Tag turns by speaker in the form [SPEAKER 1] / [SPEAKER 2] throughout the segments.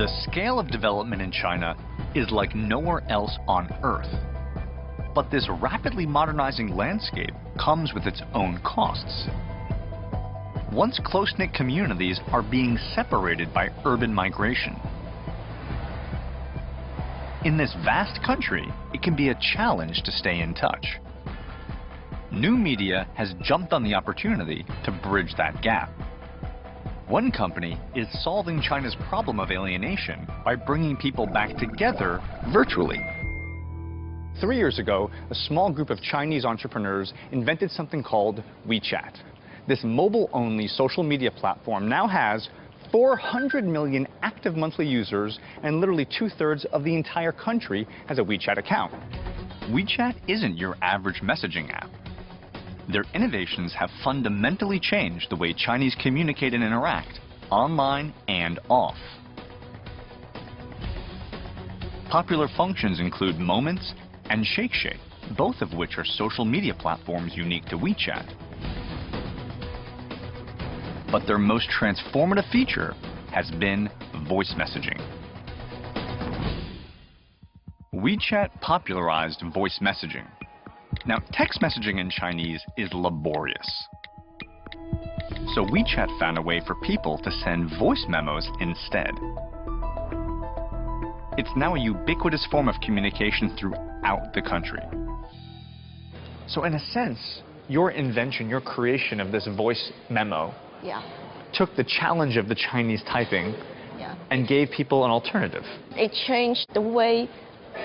[SPEAKER 1] The scale of development in China is like nowhere else on Earth. But this rapidly modernizing landscape comes with its own costs. Once close-knit communities are being separated by urban migration. In this vast country, it can be a challenge to stay in touch. New media has jumped on the opportunity to bridge that gap. One company is solving China's problem of alienation by bringing people back together virtually. 3 years ago, a small group of Chinese entrepreneurs invented something called WeChat. This mobile-only social media platform now has 400 million active monthly users, and literally 2/3 of the entire country has a WeChat account. WeChat isn't your average messaging app. Their innovations have fundamentally changed the way Chinese communicate and interact, online and off. Popular functions include Moments and Shake, both of which are social media platforms unique to WeChat. But their most transformative feature has been voice messaging. WeChat popularized voice messaging. Now, text messaging in Chinese is laborious. So WeChat found a way for people to send voice memos instead. It's now a ubiquitous form of communication throughout the country. So in a sense, your invention, your creation of this voice memo took the challenge of the Chinese typing and gave people an alternative.
[SPEAKER 2] It changed the way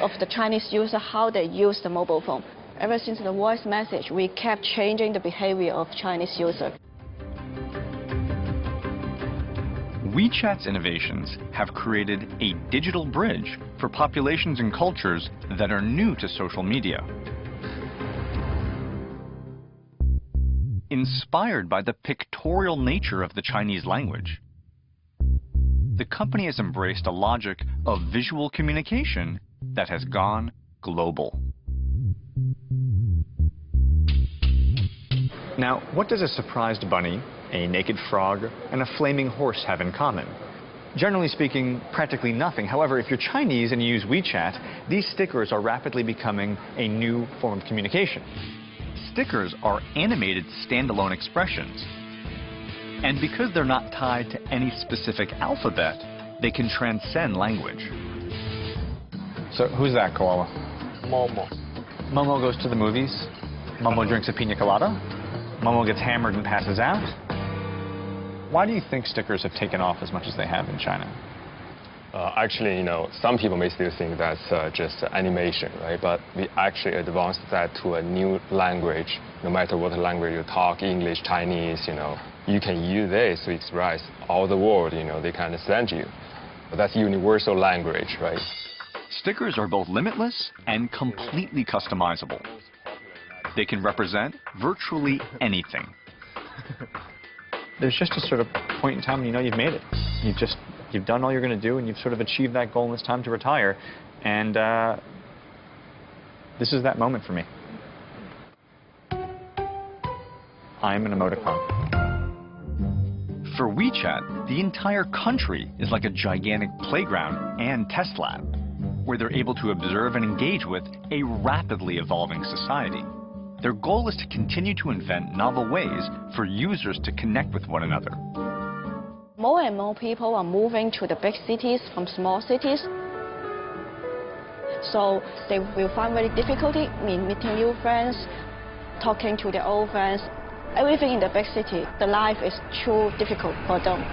[SPEAKER 2] of the Chinese user, how they use the mobile phone. Ever since the voice message, we kept changing the behavior of Chinese users.
[SPEAKER 1] WeChat's innovations have created a digital bridge for populations and cultures that are new to social media. Inspired by the pictorial nature of the Chinese language, the company has embraced a logic of visual communication that has gone global. Now, what does a surprised bunny, a naked frog, and a flaming horse have in common? Generally speaking, practically nothing. However, if you're Chinese and you use WeChat, these stickers are rapidly becoming a new form of communication. Stickers are animated standalone expressions. And because they're not tied to any specific alphabet, they can transcend language. So who's that koala?
[SPEAKER 3] Momo.
[SPEAKER 1] Momo goes to the movies. Momo drinks a pina colada. Momo gets hammered and passes out. Why do you think stickers have taken off as much as they have in China?
[SPEAKER 3] Actually, some people may still think that's just animation, right? But we actually advanced that to a new language. No matter what language you talk, English, Chinese, you can use this to express all the world, they can understand you. But that's universal language, right?
[SPEAKER 1] Stickers are both limitless and completely customizable. They can represent virtually anything. There's just a sort of point in time when you've made it. You've done all you're going to do, and you've sort of achieved that goal, and it's time to retire. And this is that moment for me. I'm an emoticon. For WeChat, the entire country is like a gigantic playground and test lab, where they're able to observe and engage with a rapidly evolving society. Their goal is to continue to invent novel ways for users to connect with one another.
[SPEAKER 2] More and more people are moving to the big cities from small cities. So they will find very difficulty in meeting new friends, talking to their old friends. Everything in the big city, the life is too difficult for them.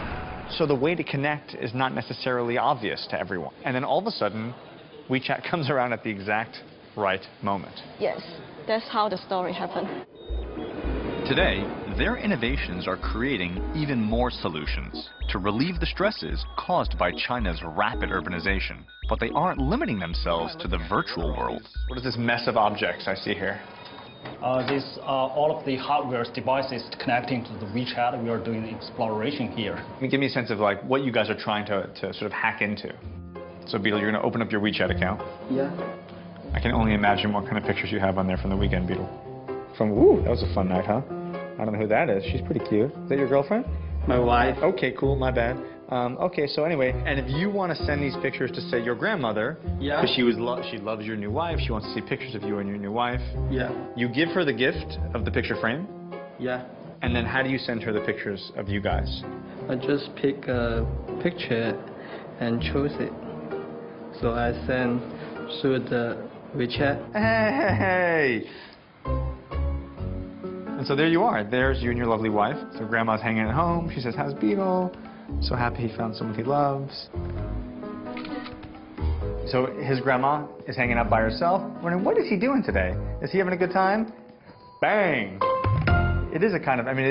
[SPEAKER 1] So the way to connect is not necessarily obvious to everyone. And then all of a sudden, WeChat comes around at the exact right moment.
[SPEAKER 2] Yes, that's how the story happened.
[SPEAKER 1] Today, their innovations are creating even more solutions to relieve the stresses caused by China's rapid urbanization. But they aren't limiting themselves to the virtual world. What is this mess of objects I see here?
[SPEAKER 4] These are all of the hardware devices connecting to the WeChat. We are doing exploration here.
[SPEAKER 1] Give me a sense of what you guys are trying to sort of hack into. So Beetle, you're going to open up your WeChat account.
[SPEAKER 4] Yeah.
[SPEAKER 1] I can only imagine what kind of pictures you have on there from the weekend, Beetle. Ooh, that was a fun night, huh? I don't know who that is. She's pretty cute. Is that your girlfriend?
[SPEAKER 4] My wife.
[SPEAKER 1] Okay, cool, my bad. Okay, so anyway, and if you want to send these pictures to, say, your grandmother,
[SPEAKER 5] Yeah.
[SPEAKER 1] because she loves your new wife, she wants to see pictures of you and your new wife,
[SPEAKER 5] Yeah.
[SPEAKER 1] you give her the gift of the picture frame,
[SPEAKER 5] Yeah.
[SPEAKER 1] and then how do you send her the pictures of you guys?
[SPEAKER 5] I just pick a picture and choose it. So I send through the WeChat.
[SPEAKER 1] Hey! And so there you are. There's you and your lovely wife. So grandma's hanging at home. She says, how's Beetle? So happy he found someone he loves. So his grandma is hanging out by herself, wondering, what is he doing today? Is he having a good time? Bang! It is a kind of, I mean,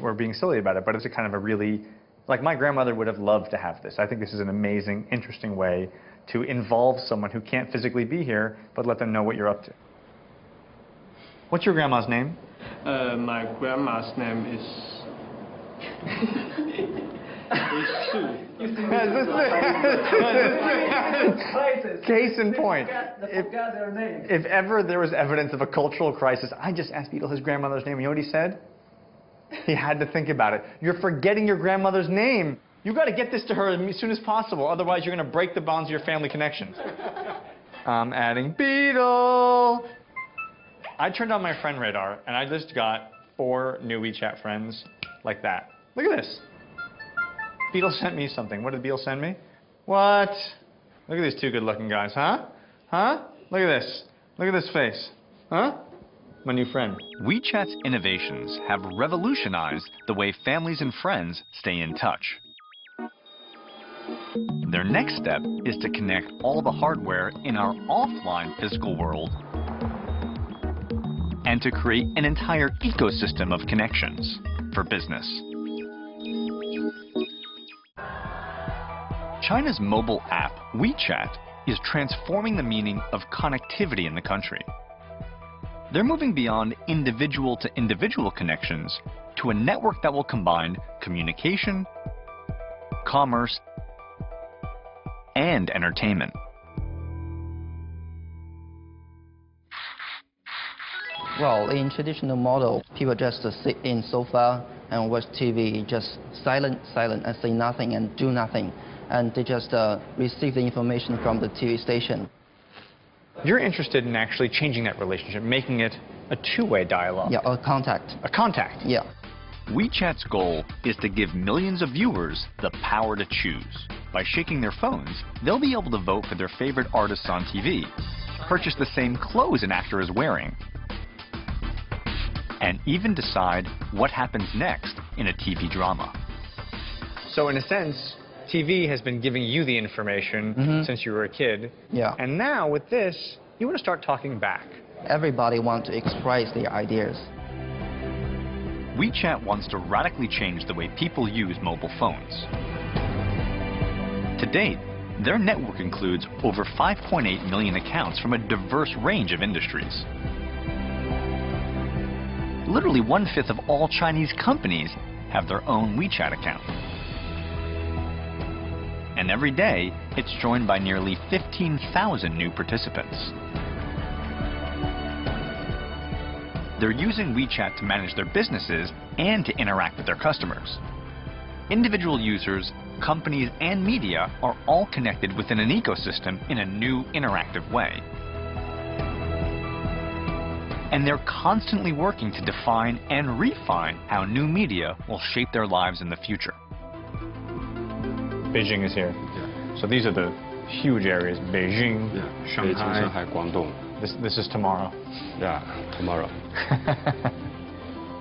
[SPEAKER 1] we're being silly about it, but it's a kind of a really, like my grandmother would have loved to have this. I think this is an amazing, interesting way to involve someone who can't physically be here, but let them know what you're up to. What's your grandma's name?
[SPEAKER 5] My grandma's name is Sue.
[SPEAKER 1] Case in point.
[SPEAKER 5] Forgot their name.
[SPEAKER 1] If ever there was evidence of a cultural crisis, I just asked Beetle his grandmother's name. You know what he said? He had to think about it. You're forgetting your grandmother's name. You got to get this to her as soon as possible. Otherwise, you're going to break the bonds of your family connections. I'm adding Beetle. I turned on my friend radar, and I just got 4 new WeChat friends like that. Look at this. Beetle sent me something. What did Beetle send me? What? Look at these 2 good-looking guys, huh? Huh? Look at this. Look at this face. Huh? My new friend.
[SPEAKER 6] WeChat's innovations have revolutionized the way families and friends stay in touch. Their next step is to connect all the hardware in our offline physical world and to create an entire ecosystem of connections for business. China's mobile app, WeChat, is transforming the meaning of connectivity in the country. They're moving beyond individual-to-individual connections to a network that will combine communication, commerce, and entertainment.
[SPEAKER 7] Well, in traditional model, people just sit in sofa and watch TV, just silent, and say nothing and do nothing. And they just receive the information from the TV station.
[SPEAKER 1] You're interested in actually changing that relationship, making it a 2-way dialogue.
[SPEAKER 7] Yeah, a contact.
[SPEAKER 1] A contact.
[SPEAKER 7] Yeah.
[SPEAKER 6] WeChat's goal is to give millions of viewers the power to choose. By shaking their phones, they'll be able to vote for their favorite artists on TV, purchase the same clothes an actor is wearing, and even decide what happens next in a TV drama.
[SPEAKER 1] So in a sense, TV has been giving you the information since you were a kid.
[SPEAKER 7] Yeah.
[SPEAKER 1] And now with this, you want to start talking back.
[SPEAKER 7] Everybody wants to express their ideas.
[SPEAKER 6] WeChat wants to radically change the way people use mobile phones. To date, their network includes over 5.8 million accounts from a diverse range of industries. Literally 1/5 of all Chinese companies have their own WeChat account. And every day, it's joined by nearly 15,000 new participants. They're using WeChat to manage their businesses and to interact with their customers. Individual users, companies, and media are all connected within an ecosystem in a new interactive way. And they're constantly working to define and refine how new media will shape their lives in the future.
[SPEAKER 1] Beijing is here. So these are the huge areas. Beijing, Shanghai.
[SPEAKER 3] Guangdong.
[SPEAKER 1] This is tomorrow.
[SPEAKER 3] Yeah, tomorrow.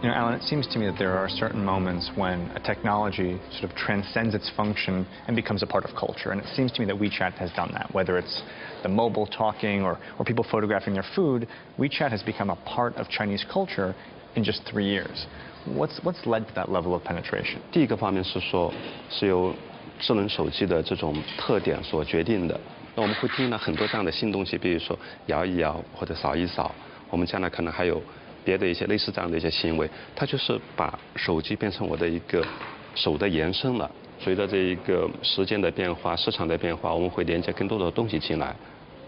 [SPEAKER 1] You know, Alan, it seems to me that there are certain moments when a technology sort of transcends its function and becomes a part of culture. And it seems to me that WeChat has done that, whether it's the mobile talking or people photographing their food. WeChat has become a part of Chinese culture in just 3 years. What's led to that level of penetration?
[SPEAKER 8] 第一个方面是说，是由智能手机的这种特点所决定的。那我们会听到很多这样的新东西，比如说摇一摇或者扫一扫。我们将来可能还有别的一些类似这样的一些行为，它就是把手机变成我的一个手的延伸了。随着这一个时间的变化、市场的变化，我们会连接更多的东西进来。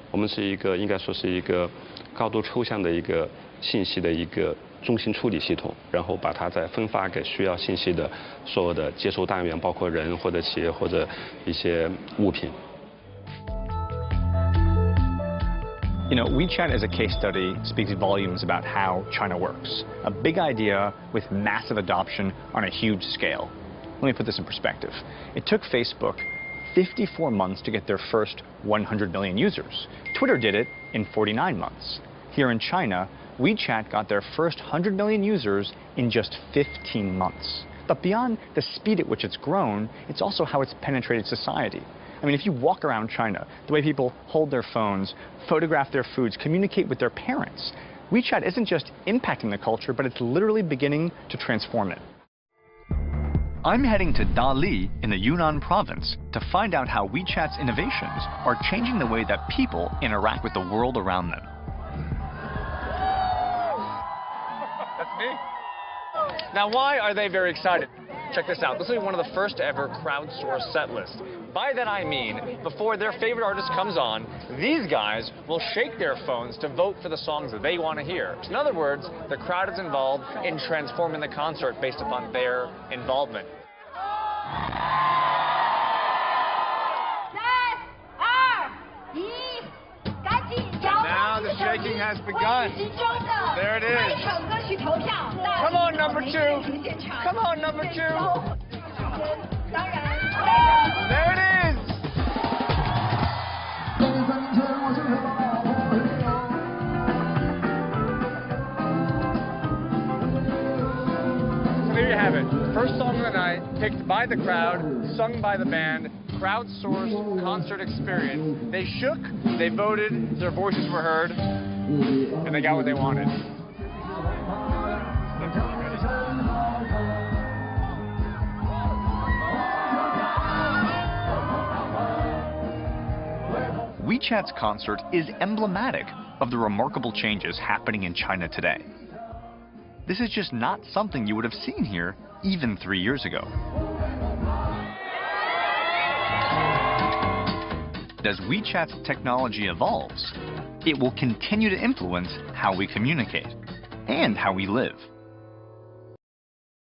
[SPEAKER 8] 我们是一个应该说是一个高度抽象的一个信息的一个中心处理系统，然后把它再分发给需要信息的所有的接收单元，包括人或者企业或者一些物品。
[SPEAKER 6] You know, WeChat as a case study speaks volumes about how China works. A big idea with massive adoption on a huge scale. Let me put this in perspective. It took Facebook 54 months to get their first 100 million users. Twitter did it in 49 months. Here in China, WeChat got their first 100 million users in just 15 months. But beyond the speed at which it's grown, it's also how it's penetrated society. I mean, if you walk around China, the way people hold their phones, photograph their foods, communicate with their parents, WeChat isn't just impacting the culture, but it's literally beginning to transform it.
[SPEAKER 1] I'm heading to Dali in the Yunnan province to find out how WeChat's innovations are changing the way that people interact with the world around them.
[SPEAKER 6] That's me. Now, why are they very excited? Check this out. This will be one of the first ever crowdsourced set lists. By that I mean, before their favorite artist comes on, these guys will shake their phones to vote for the songs that they want to hear. In other words, the crowd is involved in transforming the concert based upon their involvement. Now the shaking has begun. There it is. Come on, number two. Come on, number two. There it is. So there you have it. First song of the night, picked by the crowd, sung by the band, crowdsourced concert experience. They shook, they voted, their voices were heard, and they got what they wanted.
[SPEAKER 1] WeChat's concert is emblematic of the remarkable changes happening in China today. This is just not something you would have seen here even 3 years ago. As WeChat's technology evolves, it will continue to influence how we communicate and how we live.